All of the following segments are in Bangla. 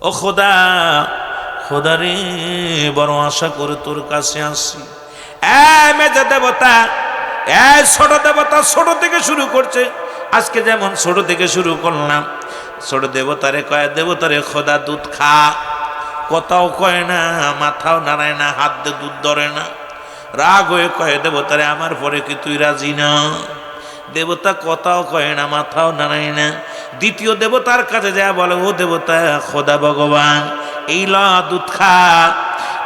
ও খোদা, খোদা রে, বড় আশা করে তোর কাছে আসি। মেজে দেবতা, ছোট দেবতা, ছোট থেকে শুরু করছে। আজকে যেমন ছোট থেকে শুরু করলাম, ছোট দেবতারে কয়, দেবতারে খোদা দুধ খা। কথাও কয় না, মাথাও নাড়ায় না, হাত দিয়ে দুধ ধরে না। রাগ হয়ে কয়, দেবতারে আমার পরে কি তুই রাজি না? দেবতা কথাও কয় না, মাথাও নাড়ায় না। দ্বিতীয় দেবতার কাছে যা বলে, ও দেবতা, খোদা ভগবান, এই ল দুধ খা।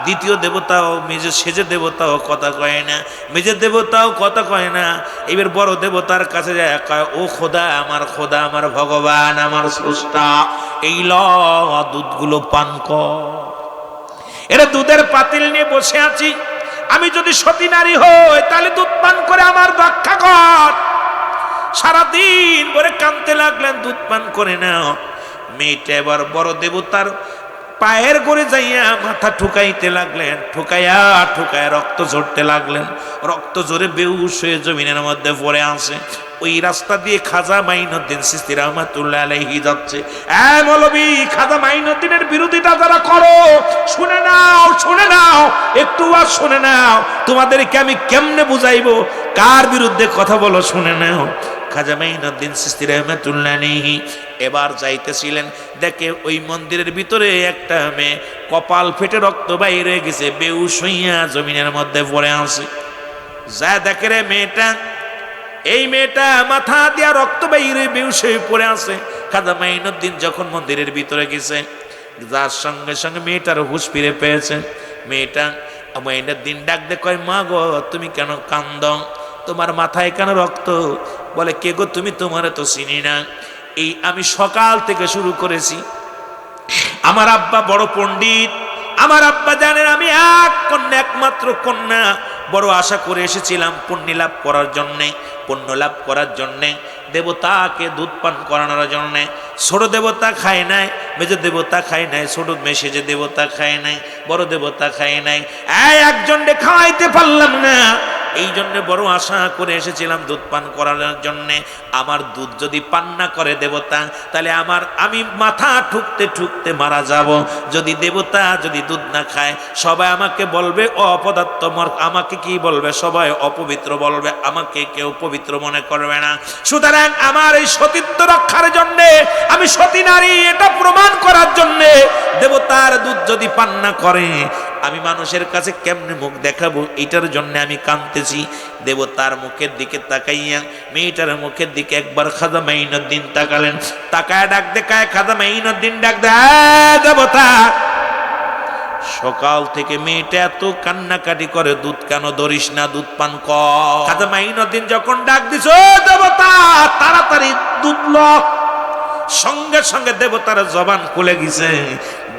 দ্বিতীয় দেবতাও, মেজে সেজে দেবতাও কথা কয় না, মেজে দেবতাও কথা কয় না। এবার বড় দেবতার কাছে যায় কয়, ও খোদা, আমার ভগবান, আমার স্রষ্টা, এই ল দুধগুলো পান কর। এরা দুধের পাতিল নিয়ে বসে আছি, আমি যদি সতী নারী হই তাহলে দুধ পান করে আমার রক্ষা কর। সারাদিন ভরে কাঁদতে লাগলেন, দুধ পান করে নাও। মেয়েটা এবার বড় দেবতার পায়ের করে যাইয়া মাথা ঠুকাইতে লাগলেন, ঠুকাইয়া ঠুকাইয়া রক্ত ঝরতে লাগলেন। রক্ত ঝরে বেহুশ হয়ে জমিনের মধ্যে পড়ে আসে। ওই রাস্তা দিয়ে খাজা মাইনুদ্দিন চিশতি রাহমাতুল্লাহ আলাইহি যাচ্ছে। মৌলভী, খাজা মাইনুদ্দিনের বিরোধিতা যারা করো, শুনে নাও, শুনে নাও, একটু আর শুনে নাও। তোমাদেরকে আমি কেমনে বুঝাইবো কার বিরুদ্ধে কথা বলো, শুনে নাও। খাজা মাইনুদ্দিন চিশতি রাহমাতুল্লাহ আলাইহি এবার যাইতেছিলেন, দেখে ওই মন্দিরের ভিতরে একটা মেয়ে কপাল ফেটে রক্ত বাইরে হয়ে গেছে, বেহুশ হইয়া জমিনের মধ্যে পড়ে আছে। যা দেখে রে মেয়েটা, এই মেয়েটা মাথা দিয়া রক্ত বাইরে বেহুশ হয়ে পড়ে আছে। খাজা মাইনুদ্দিন যখন মন্দিরের ভিতরে গেছে, যার সঙ্গে সঙ্গে মেয়েটার হুঁশ ফিরে পেয়েছে। মেয়েটা মাইনুদ্দিন ডাক দে কয়, মা গো, তুমি কেন কান্দ? তোমার মাথায় কেন রক্ত? বলে, কে গো তুমি? তোমারে তো চিনি না। এই আমি সকাল থেকে শুরু করেছি। আমার আব্বা বড় পণ্ডিত, আমার আব্বা জানেন আমি এক কন্যা, একমাত্র কন্যা। বড় আশা করে এসেছিলাম পুণ্য লাভ করার জন্যে, পুণ্য লাভ করার জন্যে, দেবতাকে দুধ পান করানোর জন্যে। ছোট দেবতা খায় নাই, মেজো দেবতা খায় নাই, ছোট মেসেজে দেবতা খায় নাই, বড় দেবতা খায় নাই। একজনকে খাওয়াইতে পারলাম না, এই জন্য বড় আশা করে এসেছিলাম দুধ পান করানোর জন্যে। আমার দুধ যদি পান না করে দেবতা, তাহলে আমি মাথা ঠুকতে ঠুকতে মারা যাব। যদি দেবতা যদি দুধ না খায়, সবাই আমাকে বলবে অপদার্থ, আমাকে কি বলবে? সবাই অপবিত্র বলবে, আমাকে কেউ পবিত্র মনে করবে না। সুতরাং আমার এই সতীত্ব রক্ষার জন্যে, আমি সতী নারী এটা প্রমাণ করার জন্যে, দেবতার দুধ যদি পান না করে, আমি মানুষের কাছে কেমনে মুখ দেখাবো, এটার জন্য আমি কাঁদতেছি। দেবতার মুখের দিকে তাকাইয়া মেয়েটার মুখের দিকে একবার খাজা মাইনুদ্দিন তাকালেন। তাকায় ডাক দেখায়, খাজা মাইনুদ্দিন ডাক দেয়, দেবতা, সকাল থেকে মেয়েটা এত কান্নাকাটি করে, দুধ কেন ধরিস না? দুধ পান কর। খাজা মাইনুদ্দিন যখন ডাক দিছ, দেবতা তাড়াতাড়ি দুধ ল। সঙ্গে সঙ্গে দেবতার জবান খুলে গেছে।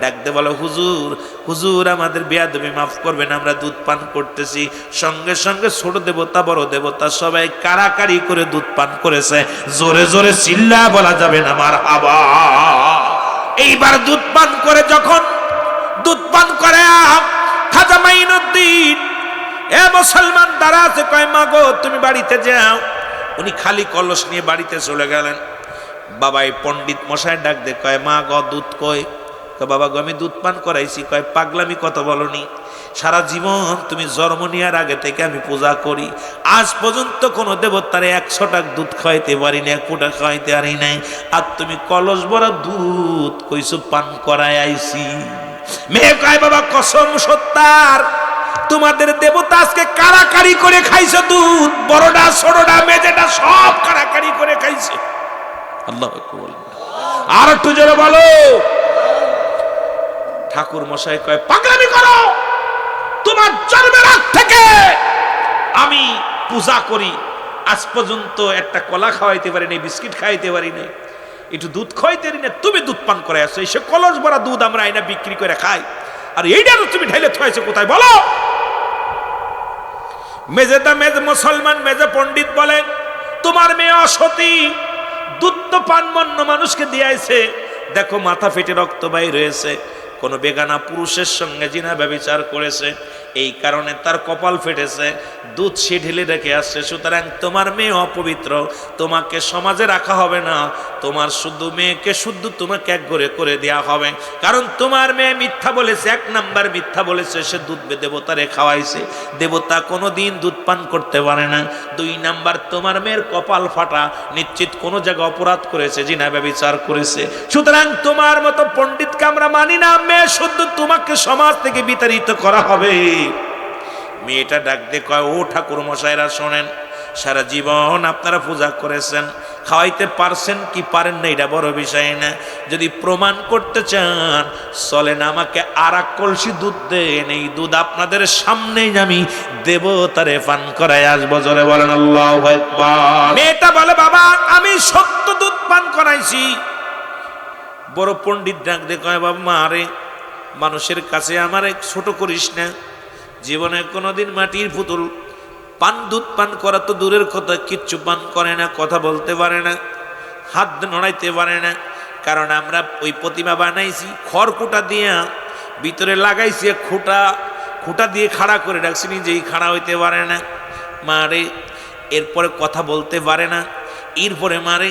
ডাকতে বলো, হুজুর, হুজুর, আমাদের বেয়াদবি মাফ করবেন, আমরা দুধ পান করতেছি। সঙ্গে সঙ্গে ছোট দেবতা বড় দেবতা সবাই কারাকারি করে দুধ পান করেছে। জোরে জোরে চিল্লা বলা যাবে না মারহাবা। এইবার দুধ পান করে, যখন দুধ পান করে খাজা মাইনুদ্দিন মুসলমান দ্বারা আছে, কয়, মা গো, তুমি বাড়িতে যাও। উনি খালি কলস নিয়ে বাড়িতে চলে গেলেন। বাবাই পণ্ডিত মশাই ডাক দে কয়, মা গো, দুধ কই? বাবা গো, আমি দুধ পান করাইছি। কয়, পাগলামি কত বলনি? সারা জীবন তুমি জন্ম নেওয়ার আগে থেকে আমি পূজা করি, আজ পর্যন্ত কোনো দেবতারে 100 টাকা দুধ খাওয়াইতে পারি না, 1 ফুটা খাওয়াইতে পারি নাই। আর তুমি কলস ভরা দুধ কইছো পান করাই আইছি। মেয়ে কয়, বাবা কসম সত্যার, তোমাদের দেবতা আজকে কারাকারি করে খাইছে দুধ, বড়টা ছোটটা মেজেটা সব কারাকারি করে খাইছে। আল্লাহু আকবার। আর একটু জোরে বলো। ঠাকুর মশাই কয়, পাগলামি করো, তোমার জন্মের আগ থেকে আমি পূজা করি, আজ পর্যন্ত একটা কলা খাওয়াইতে পারি নাই, বিস্কিট খাওয়াইতে পারি নাই, একটু দুধ খাওয়াইতে পারি না। তুমি দুধ পান করে আসছো, এসে কলস ভরা দুধ আমরা আইনা বিক্রি করে খাই, আর এইটা তুমি ঢাইলে থুয়াইছো কোথায় বলো? মেজেদা মেজ মুসলমান মেজে পণ্ডিত বলেন, তোমার মেয়ে অসতী, দুধ তো পান মন্য মানুষকে দিয়েছে, দেখো মাথা ফেটে রক্ত বাইর হয়েছে। কোনো বেগানা পুরুষের সঙ্গে জিনা ব্যভিচার করেছে, এই কারণে তার কপাল ফেটেছে, দুধ সে ঢেলে রেখে আসছে। সুতরাং তোমার মেয়ে অপবিত্র, তোমাকে সমাজে রাখা হবে না, তোমার শুধু মেয়েকে শুদ্ধ তোমাকে এক ঘরে করে দেওয়া হবে। কারণ তোমার মেয়ে মিথ্যা বলেছে, 1 নাম্বার মিথ্যা বলেছে, সে দুধ দেবতারে খাওয়াইছে, দেবতা কোনো দিন দুধ পান করতে পারে না। 2 নাম্বার তোমার মেয়ের কপাল ফাটা, নিশ্চিত কোনো জায়গায় অপরাধ করেছে, জিনা ব্যভিচার করেছে। সুতরাং তোমার মতো পণ্ডিতকে আমরা মানি না, মেয়ে শুদ্ধ তোমাকে সমাজ থেকে বিতাড়িত করা হবে। মেয়েটা ডাক দিয়ে কয়, ও ঠাকুর মশাইরা শোনেন, সারা জীবন আপনারা পূজা করেছেন, খাওয়াইতে পারছেন কি পারেন না এটা বড় বিষয় না, যদি প্রমাণ করতে চান চলেন আমাকে আর এক কলসি দুধ দেন, এই দুধ আপনাদের সামনেই আমি দেবতারে পান করাই আসবো। জোরে বলেন আল্লাহু আকবার। মেয়েটা বলে, বাবা আমি সত্য দুধ পান করাইছি। বড় পণ্ডিত ডাক দিয়ে কয়, বাবা মারে মানুষের কাছে আমার ছোট করিস না, জীবনে কোনোদিন মাটির পুতুল দুধ পান করা তো দূরের কথা, কিচ্ছু পান করে না, কথা বলতে পারে না, হাত নড়াইতে পারে না। কারণ আমরা ওই প্রতিমা বানাইছি খড়কুটা দিয়ে, ভিতরে লাগাইছি খুঁটা দিয়ে খাড়া করে রাখছি, নিজেই খাড়া হইতে পারে না মারে। এরপরে কথা বলতে পারে না। এরপরে মারে,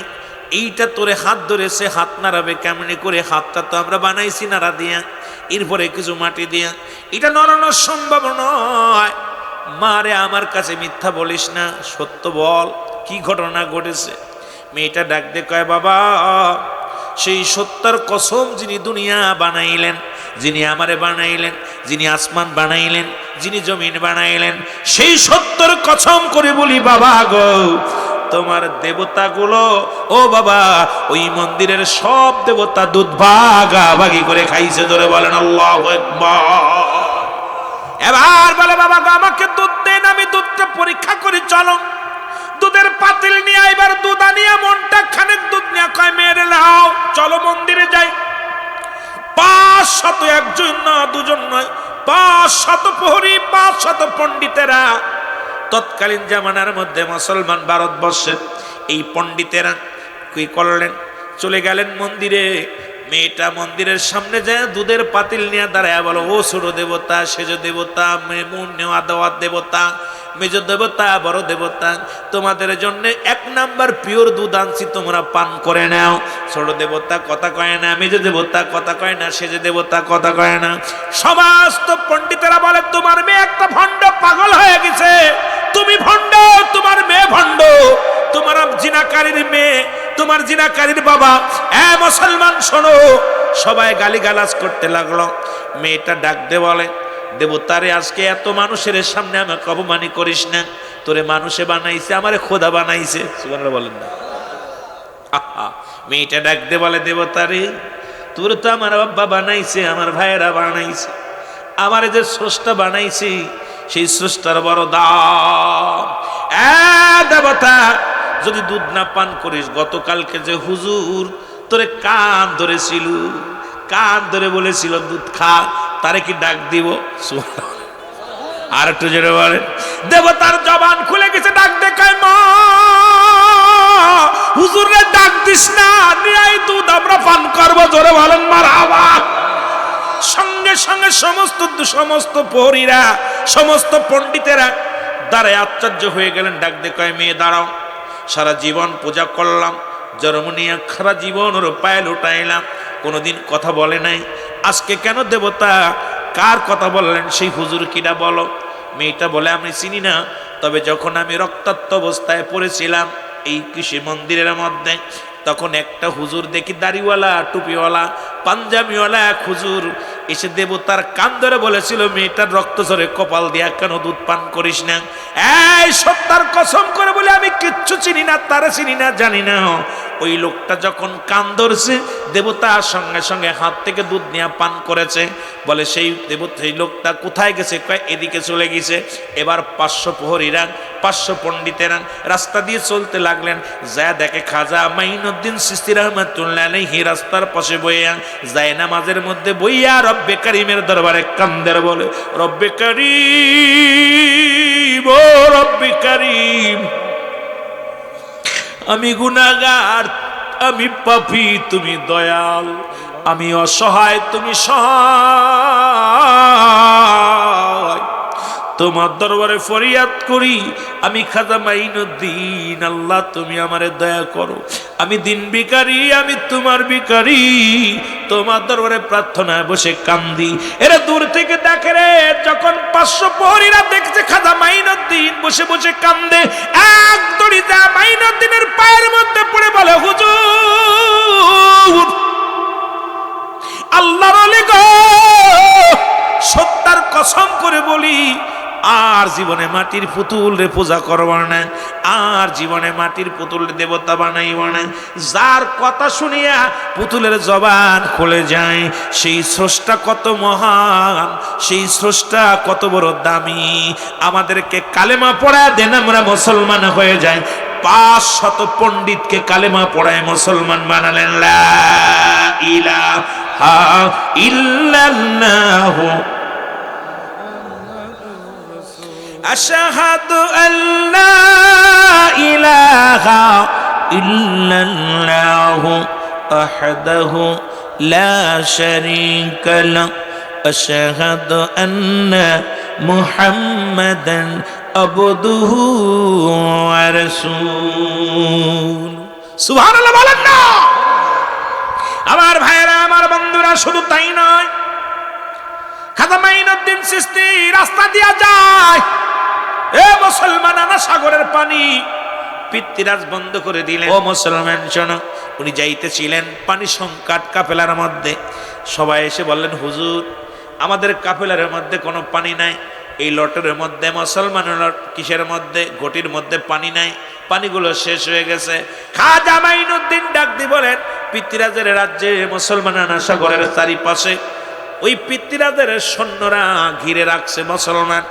এইটা তোরে হাত ধরেছে, হাত নাড়াবে কেমনি করে, হাতটা তো আমরা বানাইছি নাড়া দিয়া, এরপরে কিছু মাটি দিয়া, এটা নড়ানো সম্ভব নয়। মারে আমার কাছে মিথ্যা বলিস না, সত্য বল কি ঘটনা ঘটেছে। মেয়েটা ডাক দিয়ে কয়, বাবা সেই সত্যর কসম যিনি দুনিয়া বানাইলেন, যিনি আমারে বানাইলেন, যিনি আসমান বানাইলেন, যিনি জমিন বানাইলেন, সেই সত্যর কসম করে বলি বাবা গো, তোমার দেবতাগুলো ও বাবা ওই মন্দিরের সব দেবতা দুধ ভাগাভাগি করে খাইছে। ধরে বলেন আল্লাহু আকবার। এবার বলে, বাবা গো আমাকে দুধ দেন, আমি দুধটা পরীক্ষা করি, চলো। দুধের পাতিল নিয়ে এবার দুধ আনিয়া মনটা খানিক দুধ নিয়ে কয়, মেরে লাও চলো মন্দিরে যাই। 500 একজন না দুজন নয়, 500 প্রহরী, 500 পণ্ডিতেরা তৎকালীন জামানার মধ্যে মুসলমান ভারতবর্ষের এই পণ্ডিতেরা কি করলেন, চলে গেলেন মন্দিরে। মেয়েটা মন্দিরের সামনে যায়, দুধের পাতিল নিয়ে দাঁড়ায় বলো, ও ছোট দেবতা, সেজ দেবতা, মেমুন নেওয়া দেওয়ার দেবতা, মেজ দেবতা, বড় দেবতা, তোমাদের জন্য 1 নাম্বার পিওর দুধ আনছি, তোমরা পান করে নাও। ছোট দেবতা কথা কয় না, মেজ দেবতা কথা কয় না, সেজ দেবতা কথা কয় না। সমস্ত পণ্ডিতেরা বলে, তোমার মেয়ে একটা ভণ্ড, পাগল হয়ে গেছে, তুমি ভণ্ড, তোমার মেয়ে ভণ্ড, তোমার জিনাকারীর মেয়ে, তোমার জিনাকারীর বাবা। মুসলমান শোনো, সবাই গালিগালাজ করতে লাগলো। মেয়েটা ডাক দে বলে, দেবতারে আজকে এত মানুষের সামনে আমাকে অপমানি করিস না, তোরে মানুষে বানাইছে, আমারে খোদা বানাইছে। সুবহানাল্লাহ বলেন না। মেয়েটা ডাক দে বলে, দেবতারে তোরে তো আমার বাবা বানাইছে, আমার ভাইয়েরা বানাইছে, আমারে যে স্রষ্টা বানাইছে সেই স্রষ্টার বড় দাম। দেবতা যদি দুধ না পান করিস, গতকালকে যে হুজুর তোরে কান ধরেছিল, কান ধরে বলেছিল দুধ খা, তারে কি ডাক দিব? আর একটু জোরে বলে। দেবতার জবান খুলে গেছে, ডাক দেখায়, মা হুজুরে ডাক দিস না, নিয়ে দুধ আমরা পান করবো। জোরে বলেন মারহাবা। সঙ্গে সঙ্গে সমস্ত প্রহরীরা, সমস্ত পণ্ডিতেরা দাঁড়ায় আশ্চর্য হয়ে গেলেন। ডাক দেখায়, মেয়ে দাঁড়াও, সারা জীবন পূজা করলাম, জন্মনিয়া সারা জীবন ওর পায়ে লুটাইলাম, কোনোদিন কথা বলে নাই, আজকে কেন দেবতা কার কথা বললেন? সেই হুজুর কিনা বলো। মেয়েটা বলে, আমি চিনি না, তবে যখন আমি রক্তাক্ত অবস্থায় পড়েছিলাম এই কৃষি মন্দিরের মধ্যে, তখন একটা হুজুর দেখি, দাড়িওয়ালা, টুপিওয়ালা, পাঞ্জাবিওয়ালা এক হুজুর এসে দেবতার কান ধরে বলেছিল, মেয়েটার রক্ত ঝরে কপাল দিয়া কেন দুধ পান করিস না? এই সত্যার কসম করে বলে, আমি কিচ্ছু চিনি না, তারা চিনি না, জানি না। ওই লোকটা যখন কান ধরছে, দেবতা সঙ্গে সঙ্গে হাত থেকে দুধ নিয়ে পান করেছে। বলে, সেই লোকটা কোথায় গেছে? কয় এদিকে চলে গেছে। এবার 500 প্রহরীরা, 500 পণ্ডিতেরা রাস্তা দিয়ে চলতে লাগলেন। যা দেখে খাজা মাইনুদ্দিন চিশতি রাহমাতুল্লাহ আলাইহি রাস্তার পাশে বইয়া, যায় নামাজের মধ্যে বইয়া রব্বে কারিমের দরবারে কান্দের বলে, রব্বে কারিম, ও রব্বে কারিম, আমি গুনাহগার, আমি পাপী, তুমি দয়াল, আমি অসহায়, তুমি সহায়। তোমার দরবারে ফরিয়াদ করি, আমি খাজা মাইনুদ্দিন, আল্লাহ তুমি আমারে দয়া করো। আমি দিন ভিখারি, আমি তোমার ভিখারি, তোমার দরবারে প্রার্থনায় বসে কান্দি। এরা দূর থেকে দেখে রে, যখন 500 প্রহরীরা দেখছে খাজা মাইনুদ্দিন বসে বসে কান্দে, এক দড়িতে মাইনুদ্দিনের পায়ের মধ্যে পড়ে বলে, হুজুর আল্লাহর ওলি গো, সত্যার কসম করে বলি, আর জীবনে মাটির পুতুল রে পূজা করব না, আর জীবনে মাটির পুতুল দেবতা বানাইব না। যার কথা শুনিয়া পুতুলের জবান খুলে যায়, সেই স্রষ্টা কত মহান, সেই স্রষ্টা কত বড় দামি। আমাদেরকে কালেমা পড়া দেন, আমরা মুসলমান হয়ে যাই। 500 পণ্ডিতকে কালেমা পড়ায় মুসলমান বানালেন। লা ইলাহা ইল্লাল্লাহু আশহাদু আল্লা ইলাহা ইল্লাল্লাহু ওয়াহদাহু লা শারীকা লাহু আশহাদু আন্না মুহাম্মাদান আবদুহু ওয়া রাসূলুহু। সুবহানাল্লাহ বলেন না। আমার ভাইরা, আমার বন্ধুরা, শুধু তাই নয়, খাজা মাইনুদ্দিন চিশতি রাস্তা দিয়া যায়, এ মুসলমান, আনা সাগরের পানি। পিতৃরাজ বন্ধ করে দিলেন। ও মুসলমান শোনো, উনি যাইতেছিলেন পানি সংকট কাফেলার মধ্যে। সবাই এসে বললেন, হুজুর আমাদের কাফেলার মধ্যে কোনো পানি নাই। এই লটের মধ্যে, মুসলমানের কিসের মধ্যে, ঘটির মধ্যে পানি নাই, পানিগুলো শেষ হয়ে গেছে। খাজা মাইনুদ্দিন ডাক দিয়ে বলেন, পিতৃরাজের রাজ্যে মুসলমান আনা সাগরের চারিপাশে ওই পিতৃরাজের সৈন্যরা ঘিরে রাখছে মুসলমান।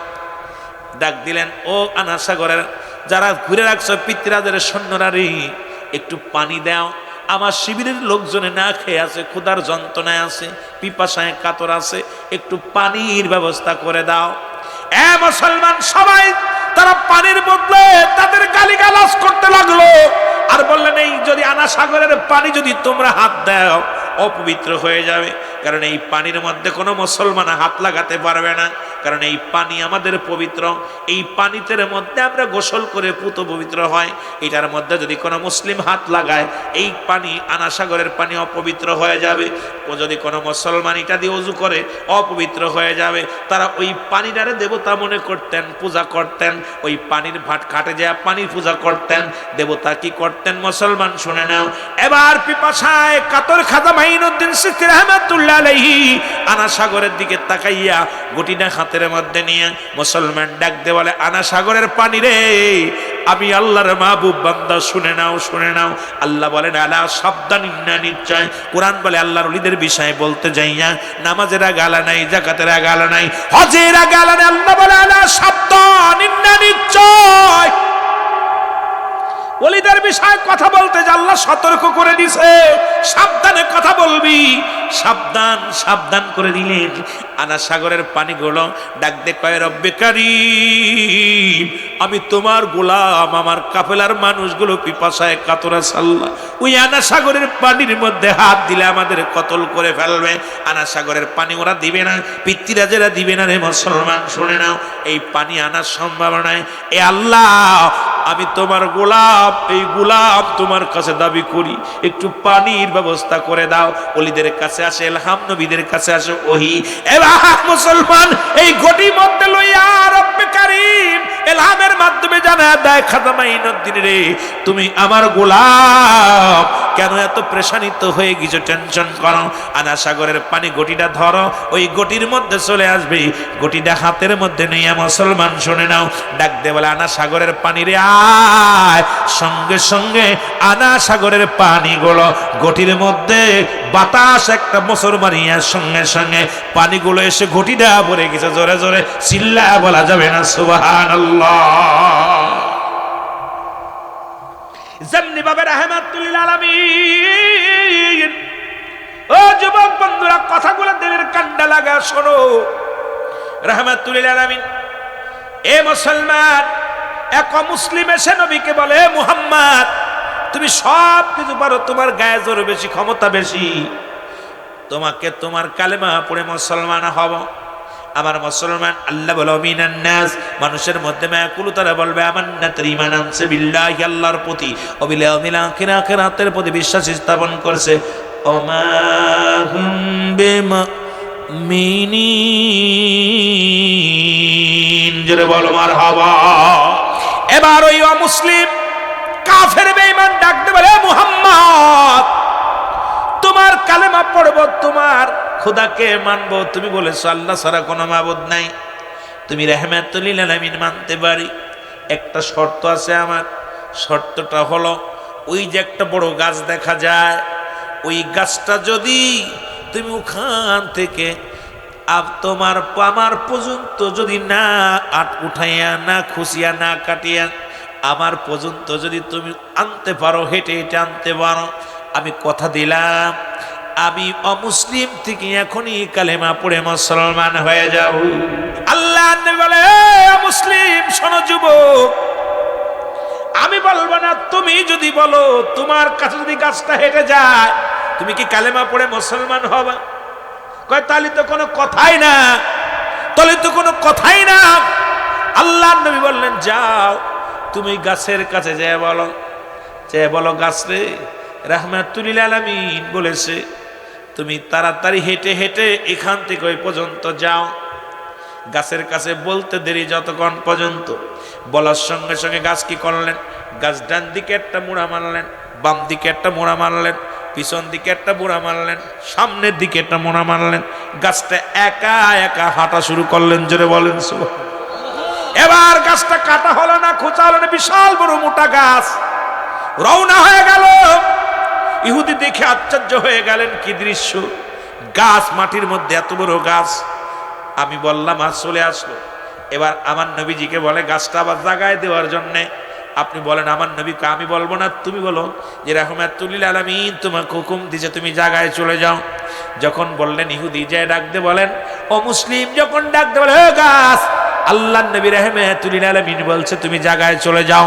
ডাক দিলেন, ও আনা সাগরের যারা ঘিরে রাখছে পিতৃরাজের সৈন্যরা রে, একটু পানি দাও। আমার শিবিরের লোকজনে না খেয়ে আছে, ক্ষুধার যন্ত্রণায় আছে, পিপাসায় কাতর আছে, একটু পানির ব্যবস্থা করে দাও। এ মুসলমান সবাই তারা পানির বদলে তাদের গালিগালাজ করতে লাগলো, আর বললেন, এই যদি আনা সাগরের পানি যদি তোমরা হাত দাও অপবিত্র হয়ে যাবে, কারণ এই পানির মধ্যে কোনো মুসলমান হাত লাগাতে পারবে না, কারণ এই পানি আমাদের পবিত্র। এই পানিতে মধ্যে আমরা গোসল করে পুত পবিত্র হয়, এটার মধ্যে যদি কোনো মুসলিম হাত লাগায়, এই পানি আনা সাগরের পানি অপবিত্র হয়ে যাবে। ও যদি কোনো মুসলমান এটা দিয়ে ওযু করে, অপবিত্র হয়ে যাবে। তারা ওই পানিটারে দেবতা মনে করতেন, পূজা করতেন, ওই পানির ভাট ঘাটে যায় পানির পূজা করতেন। দেবতা কি করতেন মুসলমান শুনে নাও। এবার পিপাসায় কাতর খাজা মাইনুদ্দিন চিশতি রাহমাতুল্লাহ আলাইহি আনা সাগরের দিকে তাকাইয়া গটিটা হাতের মধ্যে নিয়ে মুসলমান ডাক দে বলে, আনা সাগরের পানি রে, আমি আল্লাহর মাহবুব বান্দা, শুনে নাও, শুনে নাও। আল্লাহ বলেন, আলা সাবধান, ইন্না নিশ্চয়। কোরআন বলে আল্লাহর ওলিদের বিষয়ে বলতে যাইয়া নামাজের গালা নাই, যাকাতের গালা নাই, হজের গালা নাই। আল্লাহ বলে, আলা সাবধান, ইন্না নিশ্চয়। ওলিদের বিষয়ে কথা বলতে যে আল্লাহ সতর্ক করে দিছে, সাবধানে কথা বলবি, সাবধান, সাবধান করে দিলেন। আনা সাগরের পানিগুলো ডাক দে কয়, রব্বে কারীম, আমি তোমার গোলাম, আমার কাফেলার মানুষগুলো পিপাসায় কাতর আছে আল্লাহ, ওই আনা সাগরের পানির মধ্যে হাত দিলে আমাদের কতল করে ফেলবে। আনা সাগরের পানি ওরা দিবে না, পিতৃরাজেরা দিবে না রে মুসলমান, শুনে নাও। এই পানি আনার সম্ভাবনায় এ আল্লাহ, আমি তোমার গোলাম, এই গোলাম তোমার কাছে দাবি করি, একটু পানির ব্যবস্থা করে দাও। ওলিদের কাছে আসে ইলহাম, নবীদের কাছে আসে ওহী। এবার মুসলমান এই গটি মধ্যে লইয়া রব্বে কারীম ইলহামের মাধ্যমে জানা দেয়, খাজা মাইনুদ্দিন রে, তুমি আমার গোলাম, কেন এত প্রেশানিত হয়ে গেছো, টেনশন করো? আনা সাগরের পানি গটিটা ধরো, ওই গটির মধ্যে চলে আসবে। গটিটা হাতের মধ্যে নিয়ে মুসলমান শুনে নাও, ডাক দে বলে, আনা সাগরের পানি রে আয়। সঙ্গে সঙ্গে আনা সাগরের পানিগুলো গটির মধ্যে বাতাস একটা মোচড় মারিয়া সঙ্গে সঙ্গে পানিগুলো এসে গটিটা ভরে গেছে। জোরে জোরে চিল্লা বলা যাবে না সুবহানাল্লাহ। যেমনি ভাবে রাহমাতুল লিল আলামিন, ও যুবক বন্ধুরা, কথাগুলো দিলের কান্ডা লাগা শোনো। রাহমাতুল লিল আলামিন, এ মুসলমান, এক মুসলিম এসে নবীকে বলে, মুহাম্মদ তুমি সব কিছু পারো, তোমার গায়ে জোর বেশি, ক্ষমতা বেশি, তোমাকে তোমার কালেমা পড়ে মুসলমান হব। আমার মুসলমান আল্লাহ বলো মিনান নাস, মানুষের মধ্যে মায়াকুলু তারা বলবে আমান্না, তার ঈমান আনছে বিল্লাহি আল্লাহর প্রতি, ও বিল ইয়াউমিল আখির, আখিরাতের প্রতি বিশ্বাস স্থাপন করছে। ওমা হুম বিমুমিনিন, জোরে বলো মারহাবা। এবার ওই অমুসলিম কাফের বেঈমান ডাকতে বলে মুহাম্মদ, তোমার কালেমা পড়ব, তোমার খোদাকে মানবো, তুমি বলেছো আল্লাহ ছাড়া কোনো মাবুদ নাই, তুমি রাহমাতুল লিল আলামিন মানতে পারি, একটা শর্ত আছে আমার। শর্তটা হলো ওই যে একটা বড় গাছ দেখা যায়, ওই গাছটা যদি তুমি ওখান থেকে তোমার আমার পর্যন্ত যদি না উঠাইয়া, না খুশিয়া, না কাটিয়া আমার পর্যন্ত যদি তুমি আনতে পারো, হেঁটে হেঁটে আনতে পারো, আমি কথা দিলাম আমি অমুসলিম থেকে এখনই কালেমা পড়ে মুসলমান হয়ে যাও। আল্লাহ বলে মুসলিম শোনো যুবক, আমি বলবো না, তুমি যদি বলো, তোমার কাছে যদি গাছটা হেঁটে যায়, তুমি কি কালেমা পড়ে মুসলমান হবে? কয় তাহলে তো কোনো কথাই না, তাহলে তো কোনো কথাই না। আল্লাহ নবী বললেন যাও তুমি গাছের কাছে যেয়ে বলো গাছ রে, রাহমাতুল লিল আলামিন বলেছে তুমি তাড়াতাড়ি হেঁটে হেঁটে এখান থেকে ওই পর্যন্ত যাও। গাছের কাছে বলতে দেরি যতক্ষণ পর্যন্ত, বলার সঙ্গে সঙ্গে গাছ কি করলেন, গাছ ডান দিকে একটা মুড়া মারলেন, বাম দিকে একটা মুড়া মারলেন, পিছন দিকে একটা মুড়া মারলেন, সামনের দিকে একটা মুড়া মারলেন, গাছটা একা একা হাঁটা শুরু করলেন। জোরে বলেন সুবহানাল্লাহ। এবার গাছটা কাটা হলো না, খোঁচা হলো না, বিশাল বড় মোটা গাছ রওনা হয়ে গেল। ইহুদি দেখে আশ্চর্য হয়ে গেলেন, কি দৃশ্য, গাছ মাটির মধ্যে এত বড় গাছ। আমি বললাম আজ চলে আসলো। এবার আমার নবীজিকে বলে গাছটা আবার জাগায় দেওয়ার জন্যে, আপনি বলেন আমার নবীকে, আমি বলবো না, তুমি বলো যে রাহমাতুল লিল আলামিন তোমাকে হুকুম দিয়েছে তুমি জাগায় চলে যাও। যখন বললেন ইহুদি যায় ডাকতে বলেন, ও মুসলিম যখন ডাকতে বলে ও গাছ, আল্লাহ নবী রাহমাতুল লিল আলামিন বলছে তুমি জাগায় চলে যাও।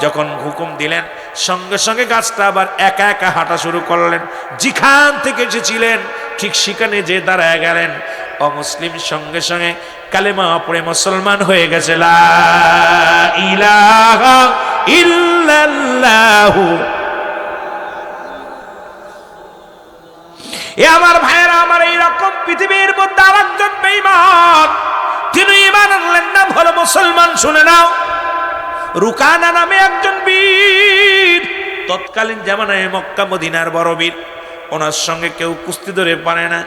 যখন হুকুম দিলেন সঙ্গে সঙ্গে গাছটা আবার একা একা হাঁটা শুরু করলেন, যেখান থেকে এসেছিলেন ঠিক সেখানে যে দাঁড়ায় গেলেন। অমুসলিম সঙ্গে সঙ্গে কালেমা পড়ে মুসলমান হয়ে গেছে। লা ইলাহা ইল্লাল্লাহু। এ আমার ভাইয়েরা, আমার এইরকম পৃথিবীর মধ্যে আরেকজন বেঈমান, তিনি ঈমান আনলেন না, ভালো মুসলমান। শুনে নাও, রুকানা নামে একজন বীর, তৎকালীন জামানায় মক্কা মদিনার বড় বীর, ওনার সঙ্গে কেউ কুস্তি ধরে পারে না।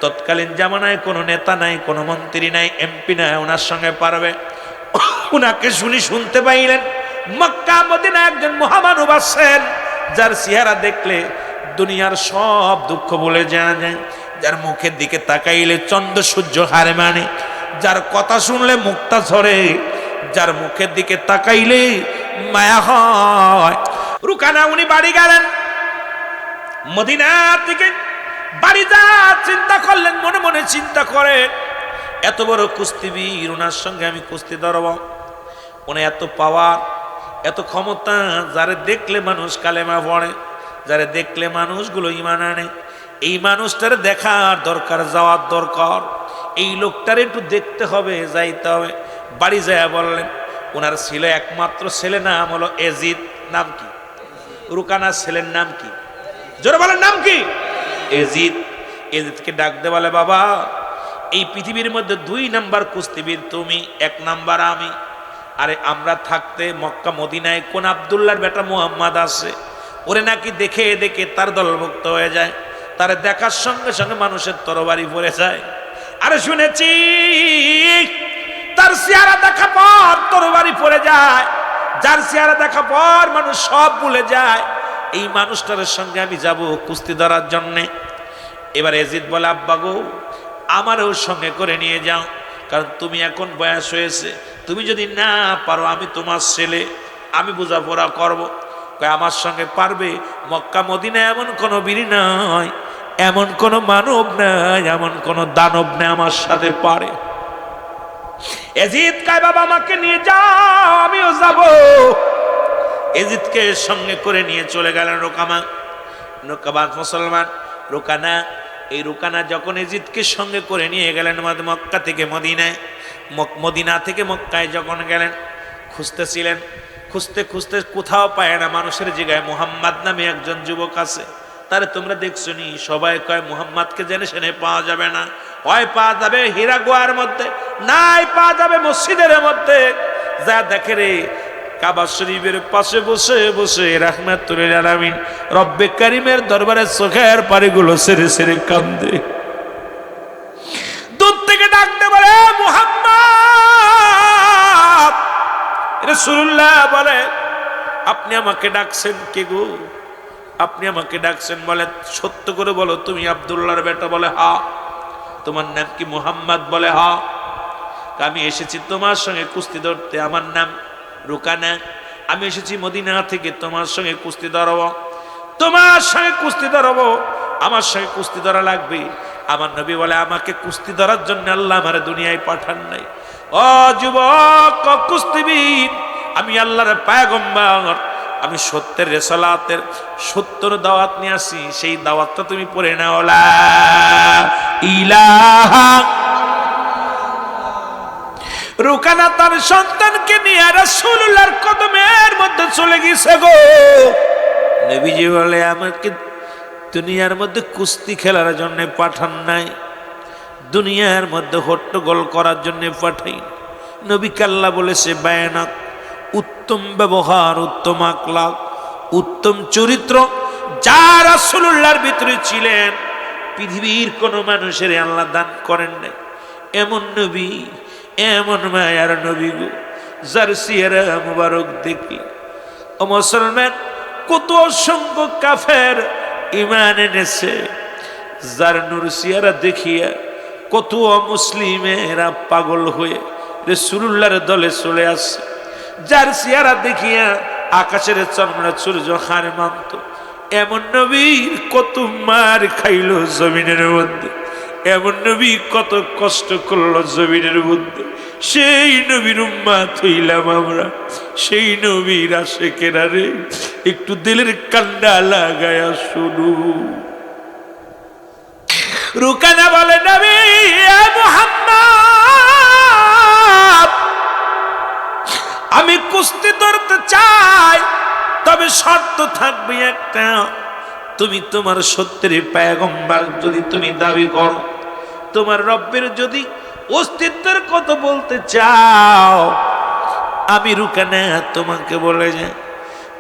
তৎকালীন জামানায় কোনো নেতা নাই, কোনো মন্ত্রী নাই, এমপি নাই ওনার সঙ্গে পারবে। ওনাকে শুনতে পাইলেন মক্কা মদিনা একজন মহামানব আছেন, যার চেহারা দেখলে দুনিয়ার সব দুঃখ বলে যাওয়া যায়, যার মুখের দিকে তাকাইলে চন্দ্র সূর্য হারে মানে, যার কথা শুনলে মুক্তা ঝরে, যার মুখের দিকে তাকাইলে মায়া হয়। রুকানা উনি বাড়ি গেলেন, মদিনা থেকে বাড়ি যা চিন্তা করলেন, মনে মনে চিন্তা করে এত বড় কুস্তিবীর, ওনার সঙ্গে আমি কুস্তি ধরব, উনি এত পাওয়ার, এত ক্ষমতা, যারে দেখলে মানুষ কালেমা পড়ে, যারে দেখলে মানুষগুলো ঈমান আনে, এই মানুষটার দেখার দরকার, যাওয়ার দরকার, এই লোকটার একটু দেখতে হবে, যাইতে হবে। বাড়ি যায় বললেন, ওনার ছিল একমাত্র ছেলে, নাম হলো এজিদ। নাম কি? রুকানার ছেলের নাম কি? জোরে বলেন নাম কি? এজিদ। এজিদকে ডাকতে বলে, বাবা এই পৃথিবীর মধ্যে 2 নাম্বার কুস্তিবীর তুমি, 1 নাম্বার আমি। আরে আমরা থাকতে মক্কা মদিনায় কোন আব্দুল্লাহর বেটা মুহাম্মদ আছে, ওরে নাকি দেখে দেখে তার দলভুক্ত হয়ে যায়, তার দেখার সঙ্গে সঙ্গে মানুষের তরবারি পড়ে যায়। আরে শুনেছি তার চেহারা দেখা পর তরবারি পড়ে যায়, যার চেহারা দেখা পর মানুষ সব ভুলে যায়, এই মানুষটার সঙ্গে আমি যাব কুস্তি ধরার জন্যে। এবার এজিদ বলে, আব্বা গো আমারও সঙ্গে করে নিয়ে যাও, কারণ তুমি এখন বয়স হয়েছে, তুমি যদি না পারো আমি তোমার ছেলে, আমি বোঝাপড়া করব। আমার সঙ্গে পারবে? মক্কা মদিনা এমন কোনো বীর নাই, এমন কোনো মানব নাই, এমন কোনো দানব নাই আমার সাথে পারে। এজিদ কয়, বাবা আমাকে নিয়ে যাও, আমিও যাব। এজিদকে সঙ্গে করে নিয়ে চলে গেলেন রোকামা। মুসলমান রোকানা এই রুকানা যখন এজিদকে সঙ্গে করে নিয়ে গেলেন মক্কা থেকে মদিনায়, মদিনা থেকে মক্কায় যখন গেলেন, খুঁজতেছিলেন, খুঁজতে খুঁজতে কোথাও পায় না। মানুষের জায়গায় মুহাম্মদ নামে একজন যুবক আছে, তারে তোমরা দেখছো নি? সবাই কয় মুহাম্মদকে জেনে শুনে পাওয়া যাবে না, হয় পাওয়া যাবে হীরা গুহার মধ্যে, নাই পাওয়া যাবে মসজিদের মধ্যে। যা দেখে রে, কাবা শরীফের পাশে বসে বসে রাহমাতুল লিল আলামিন রব্বে কারীমের দরবারে চোখের পানিগুলো ছেড়ে ছেড়ে কান্দে। দূর থেকে ডাকতে বলে মুহাম্মদ। রাসূলুল্লাহ বলে আপনি আমাকে ডাকছেন কে গো? আপনি আমাকে ডাকছেন? বলে সত্য করে বলো তুমি আব্দুল্লাহর বেটা? বলে হ্যাঁ। তোমার নাম কি মুহাম্মদ? বলে হ্যাঁ। আমি এসেছি তোমার সঙ্গে কুস্তি ধরতে, আমার নাম রুকানা, আমি এসেছি মদিনা থেকে তোমার সঙ্গে কুস্তি ধরবো, তোমার সঙ্গে কুস্তি ধরবো, আমার সঙ্গে কুস্তি ধরা লাগবে। আমার নবী বলে আমাকে কুস্তি ধরার জন্য আল্লাহ আমার দুনিয়ায় পাঠান নাই। ও যুবক কুস্তিবীর, আমি আল্লাহর পয়গম্বর, আমি সত্যের রেসালাতের সত্যর দাওয়াত নিয়ে আসি, সেই দাওয়াতটা তুমি পড়ে নাও, লা ইলাহা। রুকানা তার সন্তানকে নিয়ে রাসূলুল্লাহর কদমের মধ্যে চলে গেছে গো। নবীজি বলে আমাকে দুনিয়ার মধ্যে কুস্তি খেলার জন্য পাঠান নাই, দুনিয়ার মধ্যে হট্টগোল করার জন্য পাঠাই। নবীকে আল্লাহ বলেছে বায়ানাত, উত্তম ব্যবহার, উত্তম আখলাক, উত্তম চরিত্র যা রাসূলুল্লাহর ভিতরে ছিলেন, পৃথিবীর কোনো মানুষের আল্লাহ দান করেন নাই। এমন নবী, এমন মায়ার নবী গো, যার চেহারা মুবারক দেখি ও মুসলমান কত অসংখ্য কাফের ঈমান এনেছে, যার নূর চেহারা দেখিয়া কত মুসলিমেরা পাগল হয়ে রাসূলুল্লাহর দলে চলে আসে, যার চেহারা দেখিয়া আকাশের চন্দ্র সূর্য হার মানত। এমন নবীর কত মার খাইল জমিনের মধ্যে, এমন নবী কত কষ্ট করলো জমিনের মধ্যে, সেই নবীর উম্মত হইলাম আমরা, সেই নবীর আশিকেরা রে একটু দিলের কান্ডা লাগায়া শুনু। রুকানা বলে নবী মুহাম্মদ, আমি কুস্তি ধরতে চাই, তবে শর্ত থাকবে একটা, তুমি তোমার সত্যের পয়গম্বর যদি তুমি দাবি করো, তোমার রব্বের যদি অস্তিত্বের কথা বলতে চাও, আমি রুকানা তোমাকে বলে যাই,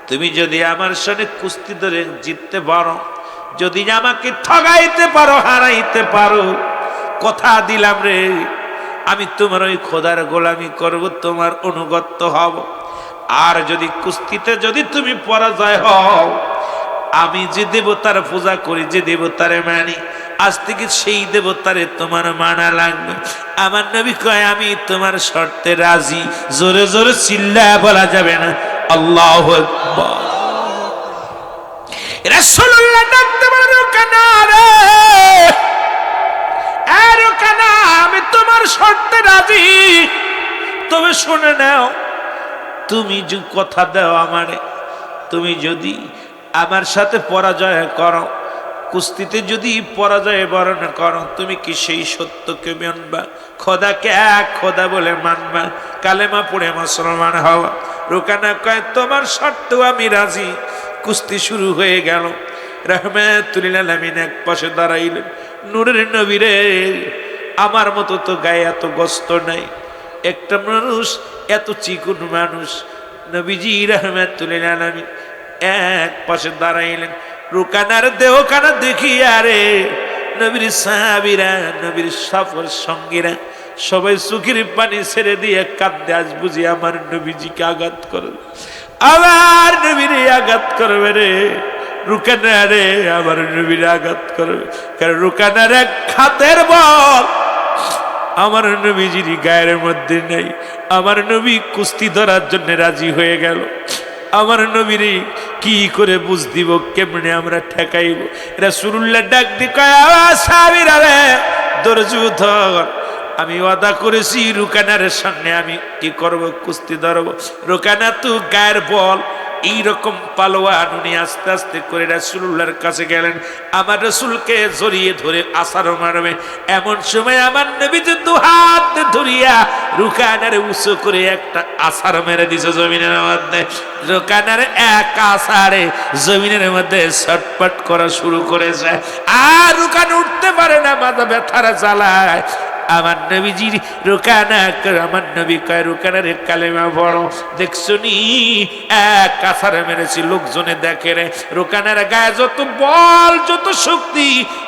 তুমি যদি আমার সাথে কুস্তি ধরে জিততে পারো, যদি আমাকে ঠগাইতে পারো, হারাইতে পারো, কথা দিলাম রে আমি তোমার ওই খোদার গোলামি করব, তোমার অনুগত হব। আর যদি কুস্তিতে যদি তুমি পরাজয় হও, আমি যে দেবতার পূজা করি, যে দেবতারে মানি, আজ থেকে সেই দেবতারে তোমার মানা লাগবে। আমার নবী কয় আমি তোমার শর্তে রাজি। জোরে জোরে চিল্লায়া বলা যাবে না আল্লাহু আকবার। রাসূলুল্লাহ ডাকতে বলে রুকানা রে, এ রুকানা আমি তোমার শর্তে রাজি, তবে শুনে নাও, তুমি যে কথা দাও আমারে, তুমি যদি আমার সাথে পরাজয় করো, কুস্তিতে যদি পরাজয় বরণ করো, তুমি কি সেই সত্যকে মানবা, খোদাকে এক খোদা বলে মানবা, কালেমা পড়ে মুসলমান হওয়া? রুকানা কয় তোমার শর্ত আমি রাজি। কুস্তি শুরু হয়ে গেল। রাহমাতুল লিল আলামিন এক পাশে দাঁড়াইলেন। নূরের নবী রে, আমার মতো তো গায়ে এত গোস্ত নাই, একটা মানুষ এত চিকুন মানুষ, নবীজি রাহমাতুল লিল আলামিন এক পাশে দাঁড়াইলেন। রুকানার দেহখানা দেখিয়া রে নবীর সাহাবীরা, নবীর সফর সঙ্গীরা সবাই চোখের পানি ছেড়ে দিয়ে কাঁদতে, আজ বুঝি আমার নবীজিকে আঘাত করবে, আমার নবীরে আঘাত করবে রে, রুকানা রে আমার নবীরে আঘাত করবে। কারণ রুকানার এক হাতের বল আমার নবীজির গায়ের মধ্যে নেই। আমার নবী কুস্তি ধরার জন্য রাজি হয়ে গেল, আমার নবীরে কি করে বুঝ দিব, কেমনে আমরা ঠেকাইব? রাসূলুল্লাহ ডাক দি কয় সাহাবীরা রে, ধৈর্য ধর, আমি ওয়াদা করেছি রুকানার সামনে আমি কি করব, কুস্তি ধরব। রুকানা তো গায়ের বল এইরকম পালোয়ান উনি আস্তে আস্তে করে রাসূলুল্লাহর কাছে গেলেন, আমার রাসূলকে জড়িয়ে ধরে আছাড় মারবে। এমন সময় আমার নবী যে দুহাত ধরিয়া রুকানারে উঁচু করে একটা আছাড় মেরে দিছে জমিনের মধ্যে। রুকানার এক আছাড়ে জমিনের মধ্যে ছটপট করা শুরু করেছে, আর রুকান উঠতে পারে না, মাথা ব্যথার জ্বালায়। আমার নবীজির রুকানা, আমার নবী কয় রুকানারে কালেমা পড়ো। দেখছো নি এক কাছারে মেরেছি, লোকজনে দেখে রে রুকানার গায়ে যত বল যত শক্তি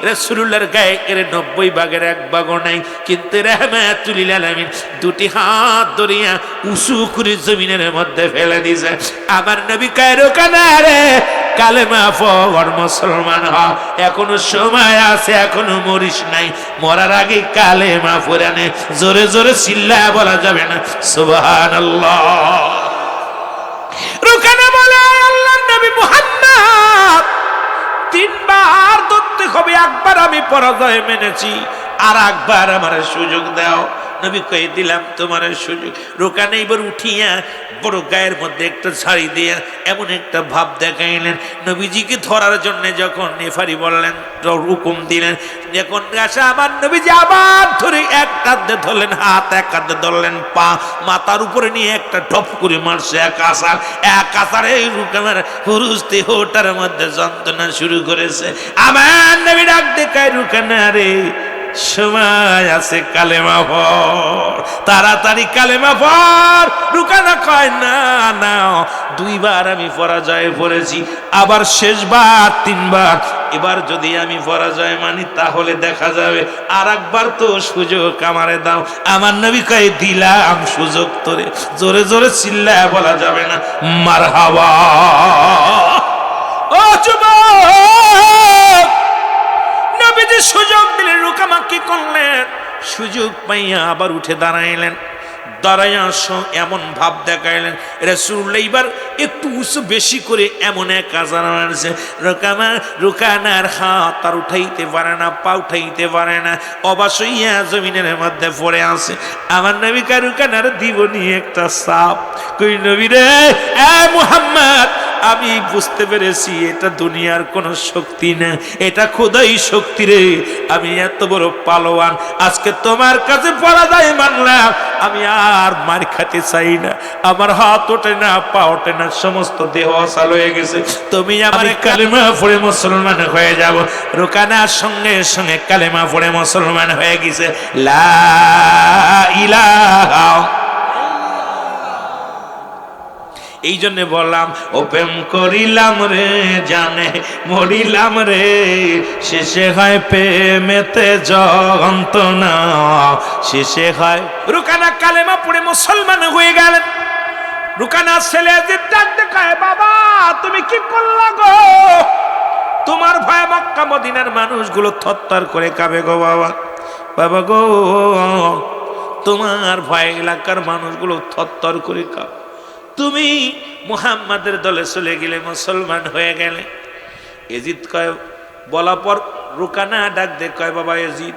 রাসূলুল্লাহর গায়ে এর 90 ভাগের 1 ভাগও নাই। কিন্তু রাহমাতুল লিল আলামিন দুটি হাত ধরিয়া উঁচু করে জমিনের মধ্যে ফেলে দিয়েছে। আমার নবী কয় রুকানা রে কালেমা পড়, মুসলমান হ, এখনো সময় আছে, এখনো মরিস নাই, মরার আগে কালেমা পড়ে নে। জোরে জোরে চিল্লায়া বলা যাবে না সুবহানাল্লাহ। রুকানা বলে আল্লাহর নবী মুহাম্মদ 3 বার ধরতে হবে, একবার আমি পরাজয় মেনেছি, আর একবার আমার সুযোগ দাও। নবী কয়ে দিলাম তোমার সুযোগ। রুকানা এবার উঠিয়া বড় গায়ের মধ্যে একটা ছাড়ি দিয়া এমন একটা ভাব দেখাইলেন, নবীজিকে ধরার জন্য যখন নেফারি বললেন, হুকুম দিলেন, যখন আসা আমার নবীজি আবার ধরে এক কাঁধে ধরলেন হাত, এক কাঁধে ধরলেন পা, মাথার উপরে নিয়ে একটা ঢপ করে মারছে এক আছাড়ে রুকানার পুরুষ দেহটার মধ্যে যন্ত্রণা শুরু করেছে। আমার নবী ডাক দেখায় রুকানা রে সময় আছে, কালেমা পড়, তাড়াতাড়ি কালেমা পড়। রুকানা কয় না না, 2 বার আমি পরাজয় পড়েছি, আবার শেষবার 3 বার, এবার যদি আমি পরাজয় মানি তাহলে দেখা যাবে, আর একবার তো সুযোগ আমারে দাও। আমার নবী কয় দিলাম সুযোগ তোরে। জোরে জোরে চিল্লায়া বলা যাবে না মারহাবা। ও যুবক, নবীজি সুযোগ দিলেন, রুকানা কি করলেন, সুযোগ পাইয়া আবার উঠে দাঁড়াইলেন, দাঁড়াইয়া এমন ভাব দেখাইলেন রাসূলুল্লাহ এবার একটু উঁচু বেশি করে এমন এক আছাড় মারছে। রুকানার হাত আর উঠাইতে পারে না, পা উঠাইতে পারে না, অবাস হইয়া জমিনের মধ্যে পড়ে আছে। আমার নবী কা রুকানার দিব নিয়ে একটা সাপ। কই নবী রে, এ মুহাম্মদ, আমি বুঝতে পেরেছি এটা দুনিয়ার কোনো শক্তি না, এটা খোদাই শক্তি রে। আমি এত বড় পালোয়ান, আজকে তোমার কাছে পরাজয় মানলাম, আমি আর মার খেতে চাই না, আমার হাত ওঠে না, পা ওঠে না, সমস্ত দেহ অচল হয়ে গেছে, তুমি আমার কালেমা পড়ে মুসলমান হয়ে যাব। রুকানার সঙ্গে সঙ্গে কালেমা পড়ে মুসলমান হয়ে গেছে। লা ইলাহা, এই জন্য বললাম ও প্রেম করিলাম রে জানে মরিলাম রে, শেষে হয় প্রেমেতে যন্ত্রণা, শেষে হয়। রুকানা কালেমা পড়ে মুসলমান হয়ে গেলেন। রুকানা ছেলে ডাক দেখায়, বাবা তুমি কি করলা গো, তোমার ভয়ে মক্কা মদিনার মানুষগুলো থরথর করে কাঁপে গো বাবা। বাবা গো, তোমার ভয়ে এলাকার মানুষগুলো থরথর করে কাঁপে, তুমি মুহাম্মাদের দলে চলে গেলে, মুসলমান হয়ে গেলে। এজিদ কয়, বলা পর রুকানা ডাক দে কয়, বাবা এজিদ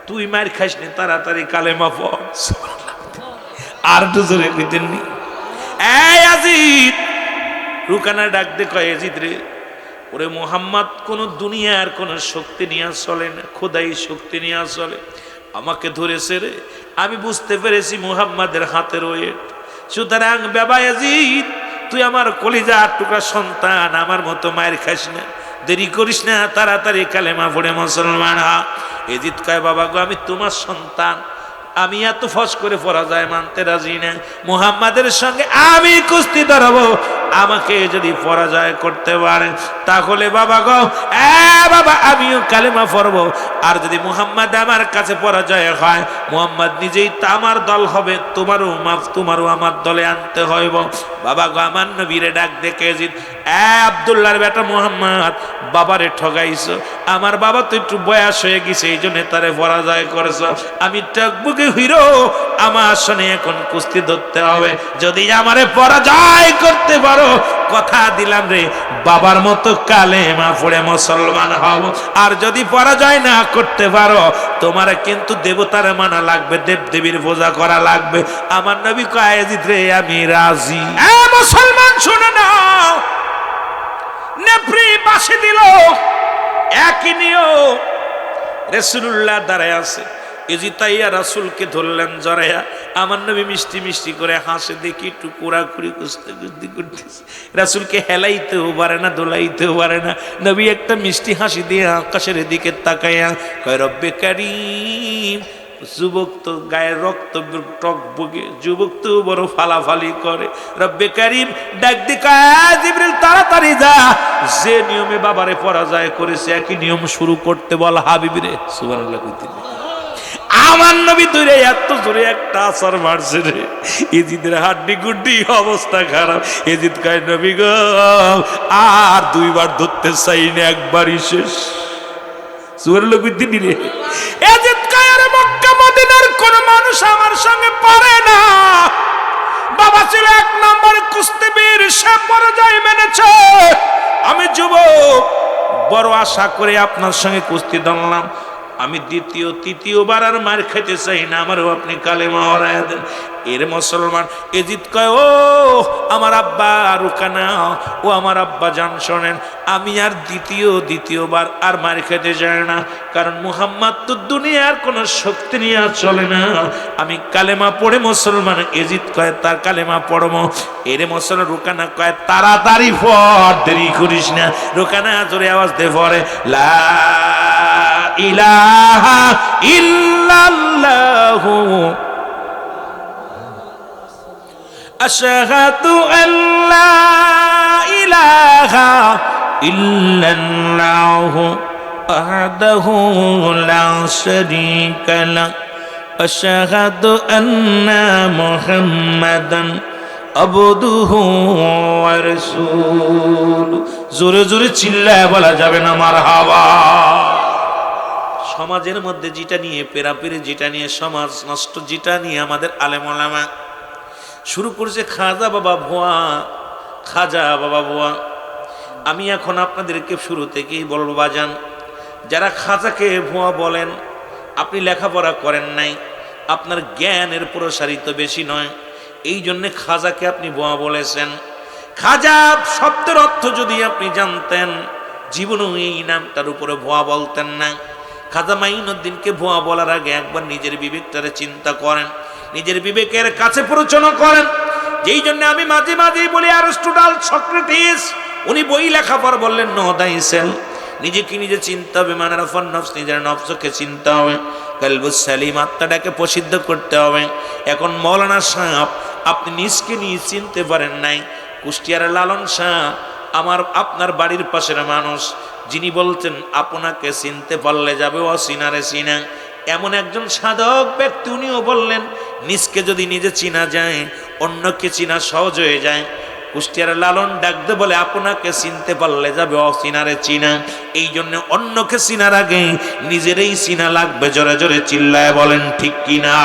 তুই মার খাস নি, তাড়াতাড়ি কালেমা পড়। আর দুজনে কইতেননি এই এজিদ। রুকানা ডাক দে কয়, এজিদ রে, ওরে মুহাম্মদ কোন দুনিয়ার কোন শক্তি নিয়ে চলে না, খোদাই শক্তি নিয়ে চলে। আমাকে ধরেছে রে, আমি বুঝতে পেরেছি মুহাম্মাদের হাতের ওয়েট। সুতরাং বাবা ইয়াজিদ, তুই আমার কলিজার টুকরা সন্তান, আমার মতো মায়ের খাস না, দেরি করিস না, তাড়াতাড়ি কালেমা পড়ে মুসলমান হ। ইয়াজিদ কয়, বাবা গো আমি তোমার সন্তান, আমি এত ফস করে পরাজয় মানতে রাজি না, মুহাম্মাদের সঙ্গে আমি কুস্তি ধরবো, আমাকে যদি পরাজয় করতে পারেন তাহলে বাবা গো, বাবা আমিও কালেমা পড়বো। আর যদি মুহাম্মদ আমার কাছে পরাজয় হয়, মুহাম্মদ নিজেই তো আমার দল হবে, তোমারও আমার দলে আনতে হইব। বাবা গো, আমার নবীরে ডাক দেখে জিদ, আব্দুল্লাহর বেটা মুহাম্মদ, বাবারে ঠগাইছো, আমার বাবা তো একটু বয়স হয়ে গেছে, এই জন্য তারে পরাজয় করেছ, আমি টকবুকে হিরো, আমার সঙ্গে এখন কুস্তি ধরতে হবে, যদি আমারে পরাজয় করতে পারো কথা দিলাম রে, বাবার মতো কালেমা পড়ে মুসলমান হব। আর যদি পরাজয় না করতে পারো, তোমার কিন্তু দেবতার মানা লাগবে, দেব দেবীর পূজা করা লাগবে। আমার নবী কয়, ইয়াজিদ রে আমি রাজি। মুসলমান শুনে নাও, নেত্রী পাশে দিল, একই নিয়ম। রাসূলুল্লাহ দাঁড়ায় আছে, এজিতাইয়া রাসূলকে ধরলেন জড়াইয়া। আমার নবী মিষ্টি মিষ্টি করে হাসে, দেখি একটু কোড়াকুড়ি কুস্তি করতেছে। রাসূলকে হেলাইতেও পারে না, দোলাইতেও পারে না। নবী একটা মিষ্টি হাসি দিয়ে আকাশের দিকে তাকাইয়া কয়, রব্বে কারীম। যুবক তো গায়ের রক্ত টকবগে, যুবক তো বড় ফালাফালি করে। রব্বে কারীম ডাক দিকা, জিবরিল তাড়াতাড়ি যা, যে নিয়মে বাবারে পরাজয় করেছে একই নিয়ম শুরু করতে বল হাবিবরে। সুবহানাল্লাহ কইতে আমার নবী দূরে এত জোরে একটা আছার মারছে রে, এজিদের হাড্ডি গুড্ডি অবস্থা খারাপ। এজিদ কয়, নবী গো আর দুইবার ধরতে চাই না, একবারই শেষ। সুবহানাল্লাহ কইতে রে। এজিদ কয়, আরে মক্কা মদিনার কোন মানুষ আমার সঙ্গে পারে না। বাবা ছিল এক নম্বর কুস্তিবীর, সে পরাজয় মেনেছে। আমি যুবক, বড় আশা করে আপনার সঙ্গে কুস্তি ধরলাম। আমি দ্বিতীয় তৃতীয়বার আর মার খেতে চাই না, আমারও আপনি কালেমা ওরায়া দেন। এর মুসলমান এজিদ কয়, ও আমার আব্বা রুকানা, ও আমার আব্বা জান শোনেন, আমি আর দ্বিতীয়বার আর মার খেতে চাই না, কারণ মুহাম্মদ তো দুনিয়ার কোনো শক্তি নিয়ে চলে না। আমি কালেমা পড়ে মুসলমান। এজিদ কয়, তার কালেমা পড়বো। এর মুসলমান রুকানা কয়, তাড়াতাড়ি পড়, দেরি করিস না। রুকানা জোরে আওয়াজ দিয়ে পড়ে, লা ইলাহা ইল্লাল্লাহু আশহাদু আল্লা ইলাহা ইল্লাল্লাহু ওয়াহদাহু লা শারীকা লাহু আশহাদু আন্না মুহাম্মাদান আবদুহু ওয়া রাসূলুহু। জোরে জোরে চিল্লায় বলা যাবে না মারহাবা। সমাজের মধ্যে যেটা নিয়ে পেরাপেরি, যেটা নিয়ে সমাজ নষ্ট, যেটা নিয়ে আমাদের আলেম ওলামা শুরু করেছে খাজা বাবা ভুয়া, খাজা বাবা ভুয়া। আমি এখন আপনাদেরকে শুরু থেকেই বলবো বাজান, যারা খাজাকে ভুয়া বলেন, আপনি লেখাপড়া করেন নাই, আপনার জ্ঞানের প্রসারিত বেশি নয়, এই জন্যে খাজাকে আপনি ভুয়া বলেছেন। খাজা শব্দের অর্থ যদি আপনি জানতেন, জীবনেও এই নামটার উপরে ভুয়া বলতেন না। খাজা মাইনুদ্দিনকে ভুয়া বলার আগে একবার নিজের বিবেকটারে চিন্তা করেন, নিজের বিবেকের কাছে প্রচনা করেন। যেই জন্য আমি মাঝে মাঝেই বলি, অ্যারিস্টটল, সক্রেটিস, উনি বই লেখার পর বললেন, নো দাই সেলফ, নিজেকে নিজে চিনতে হবে, মানে রাফান নফস, নিজের নফসকে চিনতে হবে, কলবুস সালিম, আত্মাটাকে প্রসিদ্ধ করতে হবে। এখন মৌলানা সাহেব, আপনি নিজকে নিয়ে চিনতে পারেন নাই। কুষ্টিয়ার লালন শাহ, আপনার বাড়ির পাশের মানুষ, যিনি বলছেন আপনাকে চিনতে পারলে যাবে অচিনারে চিনা, এমন একজন সাধক ব্যক্তি, উনিও বললেন নিজকে যদি নিজে চিনা যায়, অন্যকে চিনা সহজ হয়ে যায়। কুষ্টিয়ার লালন ডাকতে বলে, আপনাকে চিনতে পারলে যাবে অচিনারে চিনা। এই জন্য অন্যকে চিনার আগে নিজেরই চিনা লাগবে। জোরে জোরে চিল্লায় বলেন ঠিক কিনা?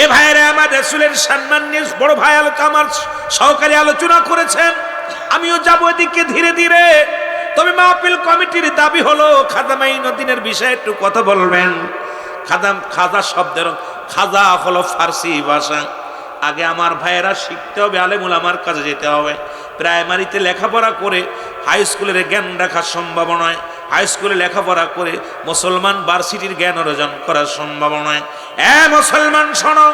এ ভাইরা, আমার রাসূলের সম্মান নিয়ে বড় ভাই আমার সহকারী আলোচনা করেছেন, আমিও যাবো এদিকে ধীরে ধীরে। তবে মাহফিল কমিটির দাবি হলো খাজা মাইনুদ্দিনের বিষয়ে একটু কথা বলবেন। খাজা শব্দের খাজা হলো ফার্সি ভাষা। আগে আমার ভাইয়েরা শিখতে হবে, আলেম উলামার কাছে যেতে হবে। প্রাইমারিতে লেখাপড়া করে হাই স্কুলের জ্ঞান রাখা সম্ভব নয়, হাই স্কুলে লেখাপড়া করে মুসলমান ভার্সিটির জ্ঞান অর্জন করা সম্ভব নয়। মুসলমান শোনো,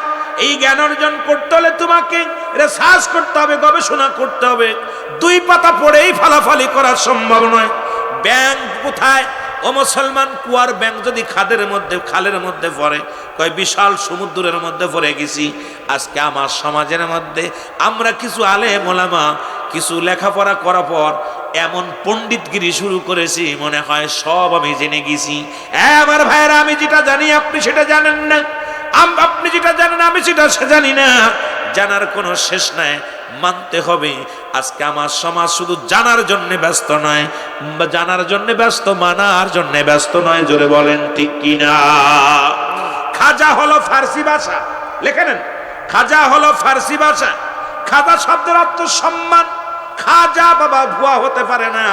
এই জ্ঞান অর্জন করতে হলে তোমাকে রিসার্চ করতে হবে, গবেষণা করতে হবে। 2 পাতা পড়েই ফালাফালি করা সম্ভব নয়। ব্যাংক কোথায়? ও মুসলমান, কুয়ার ব্যাংক যদি খালের মধ্যে পড়ে, কয় বিশাল সমুদ্রের মধ্যে পড়ে গেছি। আজকে আমার সমাজের মধ্যে আমরা কিছু আলেম ওলামা কিছু লেখাপড়া করার পর এমন পণ্ডিতগিরি শুরু করেছি, মনে হয় সব আমি জেনে গেছি। আমার ভাইরা, আমি যেটা জানি আপনি সেটা জানেন না, আপনি যেটা জানেন আমি সেটা জানি না। জানার কোনো শেষ নাই, মানতে হবে। আজকে আমার সমাজ শুধু জানার জন্য ব্যস্ত নয়, জানার জন্য ব্যস্ত, মানার জন্য ব্যস্ত নয়। জোরে বলেন ঠিক কিনা? খাজা হলো ফার্সি ভাষা, লিখে নেন, খাজা হলো ফার্সি ভাষা। খাজা শব্দের অর্থ সম্মান। খাজা বাবা ভুয়া হতে পারে না।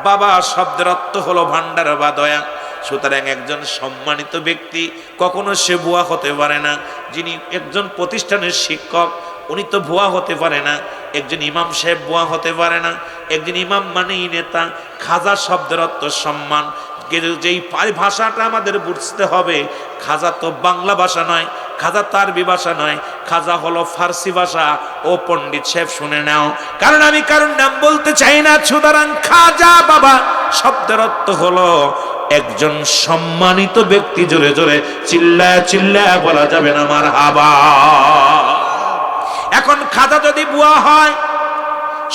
বাবা শব্দের অর্থ হলো ভান্ডার বা দয়া। সুতরাং একজন সম্মানিত ব্যক্তি কখনো সে বুয়া হতে পারে না। যিনি একজন প্রতিষ্ঠানের শিক্ষক, উনি তো ভুয়া হতে পারে না, একজন ইমাম সাহেব ভুয়া হতে পারে না। একজন ইমাম মানেই নেতা। খাজা শব্দের অর্থ সম্মান। যেই ভাষাটা আমাদের বুঝতে হবে, খাজা তো বাংলা ভাষা নয়, খাজা তো আরবি ভাষা নয়, খাজা হলো ফার্সি ভাষা। ও পণ্ডিত সাহেব শুনে নাও, কারণ আমি কারণ নাম বলতে চাই না। সুতরাং খাজা বাবা শব্দের অর্থ হলো একজন সম্মানিত ব্যক্তি। জোরে জোরে চিল্লায় চিল্লায় বলা যাবে না মারহাবা। এখন খাজা যদি বুয়া হয়,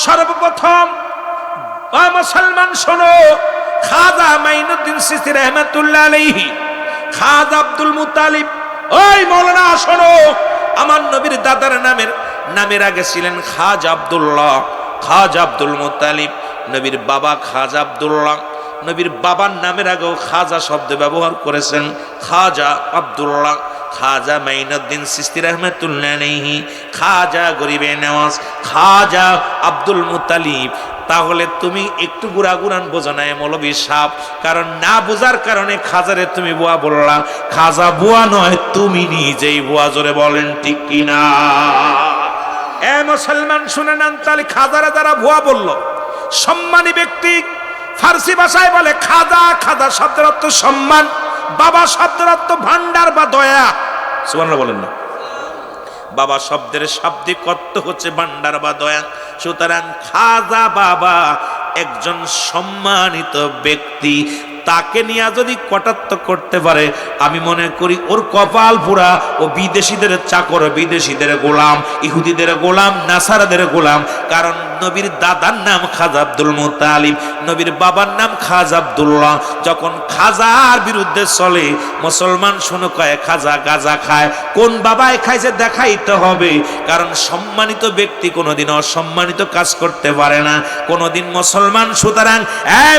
সর্বপ্রথম মুসলমান শোনো, খাজা মাইনুদ্দিন চিশতি রাহমাতুল্লাহ আলাইহি, খাজা আব্দুল মুত্তালিব, ওই মাওলানা শোনো, আমার নবীর দাদার নামের আগে ছিলেন খাজা আব্দুল্লাহ, খাজা আব্দুল মুত্তালিব। নবীর বাবা খাজা আব্দুল্লাহ, নবীর বাবার নামের আগেও খাজা শব্দ ব্যবহার করেছেন, খাজা আব্দুল্লাহ। খাজা মাইনুদ্দিন চিশতি রাহমাতুল্লাহ আলাইহি, খাজা গরিবে নওয়াজ, খাজা আব্দুল মুত্তালিব। তাহলে তুমি একটু গুড়াগুড়ান বোঝো না মৌলবী সাহেব, কারণ না বোঝার কারণে খাজারে তুমি বুয়া বললা। খাজা বুয়া নয়, তুমি নিজেই বুয়া। জোরে বলেন ঠিক কিনা? এ মুসলমান শুনে নেন, তাহলে খাজারা যারা ভুয়া বলল, সম্মানী ব্যক্তি, ফার্সি ভাষায় বলে খাজা। খাজা শব্দের অর্থ সম্মান, বাবা শব্দের অর্থ ভান্ডার বা দয়া। সুবহানাল্লাহ বলেন না? বাবা শব্দের শাব্দিক অর্থ হচ্ছে ভান্ডার বা দয়া। সুতরাং খাজা বাবা একজন সম্মানিত ব্যক্তি। তাকে নিয়ে যদি কটাক্ষ করতে পারে, আমি মনে করি ওর কপাল পুরা। ও বিদেশিদের চাকর, বিদেশিদের গোলাম, ইহুদিদের গোলাম, নাসারাদের গোলাম। কারণ নবীর দাদার নাম খাজা আব্দুল মুত্তালিব, নবীর বাবার নাম খাজা আব্দুল্লাহ। যখন খাজার বিরুদ্ধে চলে, মুসলমান শুনো কয় খাজা গাজা খায়। কোন বাবায় খাইছে দেখাইতে হবে, কারণ সম্মানিত ব্যক্তি কোনোদিন অসম্মানিত কাজ করতে পারে না কোনোদিন মুসলমান। সুতরাং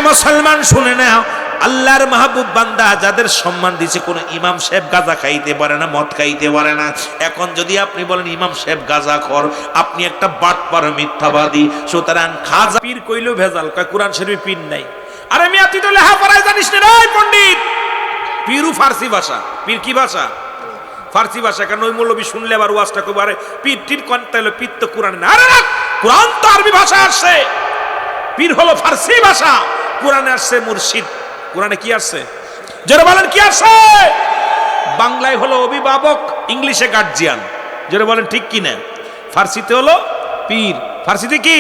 মুসলমান শুনে নাও, আল্লাহর মাহবুব বান্দা যাদের সম্মান দিয়েছে, কোন ইমাম সাহেব গাঁজা খাইতে পারে না, মদ খাইতে পারে না। এখন যদি আপনি বলেন ইমাম সাহেব গাঁজাখোর, আপনি একটা বাটপার, মিথ্যাবাদী। সুতরাং খাজা পীর কইলেও ভেজাল, কয় কোরআন শরীফে পীর নাই। আরে মিয়া, তুই তো লেখাপড়ায় জানিস না রে পণ্ডিত। পীরু ফার্সি ভাষা, পীর কি ভাষা? ফার্সি ভাষা। কারণ ওই মৌলবী শুনলে আবার ওয়াজটা কইবে, আরে পীর টির কোনটা হলো, পীর তো কোরআন না। আরে না, কোরআন তো আরবি ভাষা আসছে, পীর হলো ফার্সি ভাষা। কোরআনে আসছে মুর্শিদ। কোরআনে কি আসছে? যারা বলেন কি আসছে? বাংলায় হলো অভিভাবক, ইংলিশে গার্জিয়ান। যারা বলেন ঠিক কি না? ফার্সিতে হলো পীর। ফার্সিতে কি?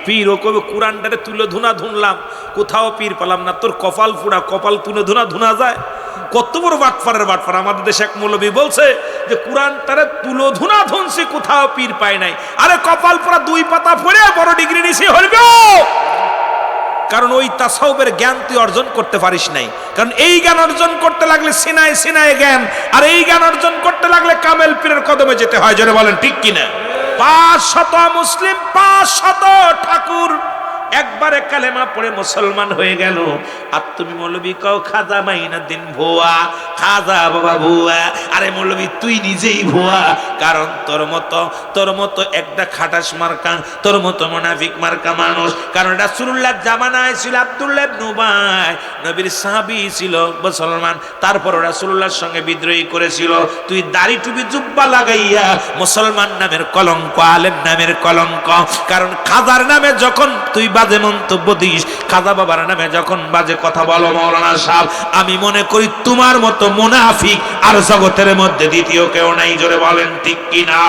পীর। ও কবে কোরআনটারে তুলে ধুনা ধুনলাম, কোথাও পীর পেলাম না। তোর কপাল পুরা, কপাল তুলে ধুনা ধুনা যায়? কত বড় বাটফারের বাটফার। আমাদের দেশে এক মৌলবী বলছে যে কোরআনটারে তুলো ধুনা ধুনছি, কোথাও পীর পায় নাই। আরে কপাল পুরা 2 পাতা পড়ে বড় ডিগ্রি নিছি হইবে, কারণ ওই তাসাউফের জ্ঞান তুই অর্জন করতে পারিস নাই। কারণ এই জ্ঞান অর্জন করতে লাগলে সিনায় সিনায় জ্ঞান, আর এই জ্ঞান অর্জন করতে লাগলে কামেল পীরের কদমে যেতে হয়। যারা বলেন ঠিক কিনা? 500 মুসলিম, 500 ঠাকুর একবারে কালেমা পড়ে মুসলমান হয়ে গেল। আর তুমি মৌলবী কও খাজা মাইনুদ্দিন ভুয়া, খাজা বাবা ভুয়া। আরে মৌলবী তুই নিজেই ভুয়া, কারণ তোর মতো একটা খাটাস মার্কা, তোর মতো মুনাফিক মার্কা মানুষ। কারণ রাসূলুল্লাহ জামানায় ছিল আব্দুল্লাহ ইবনে উবাই, নবীর সাহাবী ছিল মুসলমান, তারপর রাসূলুল্লাহর সঙ্গে বিদ্রোহী করেছিল। তুই দাড়ি টুপি জুব্বা লাগাইয়া মুসলমান নামের কলঙ্ক, আলেম নামের কলঙ্ক। কারণ খাজার নামে যখন তুই বাজে মন্তব্য দিস, খাজা বাবার নামে যখন বাজে কথা বলো মাওলানা সাহেব, আমি মনে করি তোমার মতো মুনাফিক আর জগতের মধ্যে দ্বিতীয় কেউ নাই। জোরে বলেন ঠিক কিনা?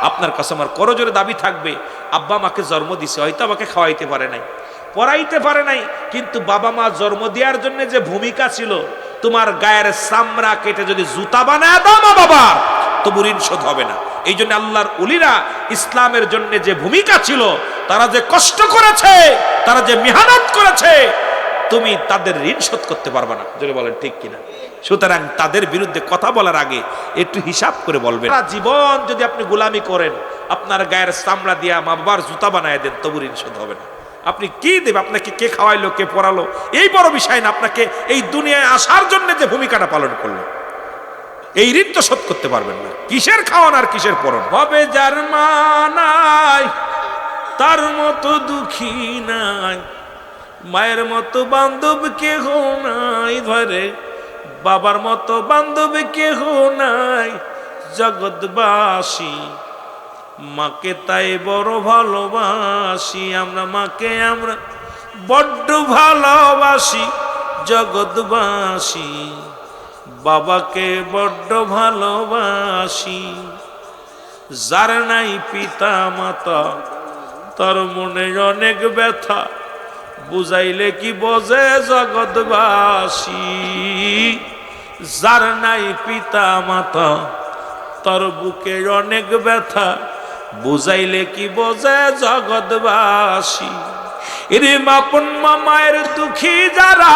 আপনার কাছে আমার করজোরে দাবি থাকবে, আব্বা মাকে জন্ম দিছে, হয়তো আমাকে খাওয়াইতে পারে নাই, পড়াইতে পারে নাই, কিন্তু বাবা মা জন্ম দেওয়ার জন্য যে ভূমিকা ছিল, তোমার গায়ের চামড়া কেটে যদি জুতা বানায় দাও মা বাবা, তবু ঋণ শোধ হবে না। এই জন্য আল্লাহর ওলিরা ইসলামের জন্য যে ভূমিকা ছিল, তারা যে কষ্ট করেছে, তারা যে মেহনত করেছে, তুমি তাদের ঋণ শোধ করতে পারবে না। যদি বলেন ঠিক কিনা? সুতরাং তাদের বিরুদ্ধে কথা বলার আগে একটু হিসাব করে বলবেন। জীবন যদি আপনি গোলামি করেন, আপনার গায়ের চামড়া দিয়া মা বাবার জুতা বানায় দেন, তবু ঋণ শোধ হবে না। আপনি কি দেবে? আপনাকে কে খাওয়াইলো, কে পড়ালো, এই বড় বিষয় না। আপনাকে এই দুনিয়ায় আসার জন্য যে ভূমিকাটা পালন করলো, এই ঋণ তো শোধ করতে পারবেন না। কিসের খাওয়ান আর কিসের পরন? হবে যার মা নাই, তার মতো দুঃখী নাই, মায়ের মতো বান্ধব কেহ নাই, ধরে বাবার মতো বান্ধব কেহ নাই, জগৎবাসী, মাকে তাই বড় ভালোবাসি আমরা, মাকে আমরা বড্ড ভালোবাসি জগৎবাসী, বাবাকে বড্ড ভালোবাসি। যার নাই পিতা মাতা তার মনে অনেক ব্যথা, বুঝাইলে কি বোঝে জগৎবাসী। যার নাই পিতা মাতা তার বুকে অনেক ব্যথা, বুঝাইলে কি বোঝে জগৎবাসী। এরে আপন মায়ের দুঃখী যারা,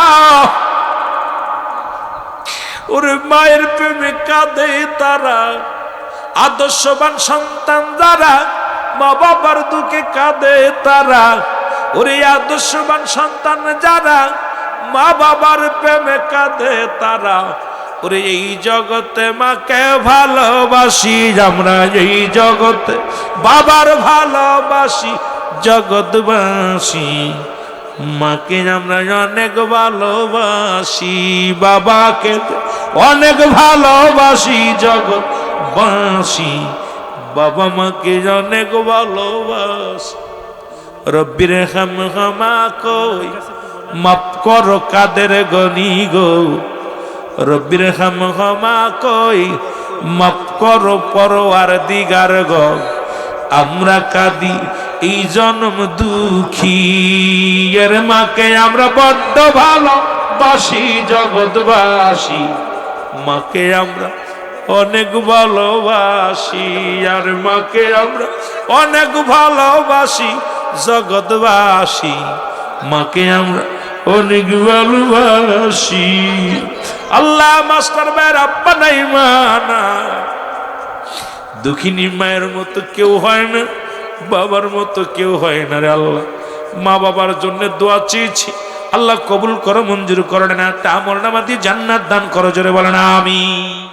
ওরে মায়ের প্রেমে কাঁদে তারা, আদর্শবান সন্তান যারা মা বাবার দুঃখে কাঁদে তারা, ওরে আদর্শবান সন্তান যারা মা বাবার প্রেমে কাঁদে তারা, ওরে এই জগতে মাকে ভালোবাসি আমরা, এই জগতে বাবার ভালোবাসি জগৎবাসী, মাকে আমরা অনেক ভালোবাসি, বাবাকে অনেক ভালোবাসি জগৎবাসী, বাবা মাকে অনেক ভালোবাসি। রব্বির ক্ষমা কই মাফ করো কাদের গনি গো, রব্বির ক্ষমা কই মাফ করো পরওয়ারদিগার গো, আমরা কাঁদি এই জন্ম দুঃখী, এর মাকে আমরা বড্ড ভালোবাসি জগৎবাসী, মাকে আমরা অনেক ভালোবাসি, আর মাকে আমরা অনেক ভালোবাসি জগৎবাসী, মাকে আমরা অনেক ভালোবাসি। আল্লাহ মাস্টার ভাইয়ের আব্বা নাই মা না, দুঃখিনী মায়ের মতো কেউ হয় না, বাবার মতো কেউ হয় না রে আল্লাহ। মা বাবার জন্য দোয়া চেয়েছি, আল্লাহ কবুল করো, মঞ্জুর করো না, তা আমল নামা দিয়ে জান্নাত দান করো, জোরে বলেন আমিন।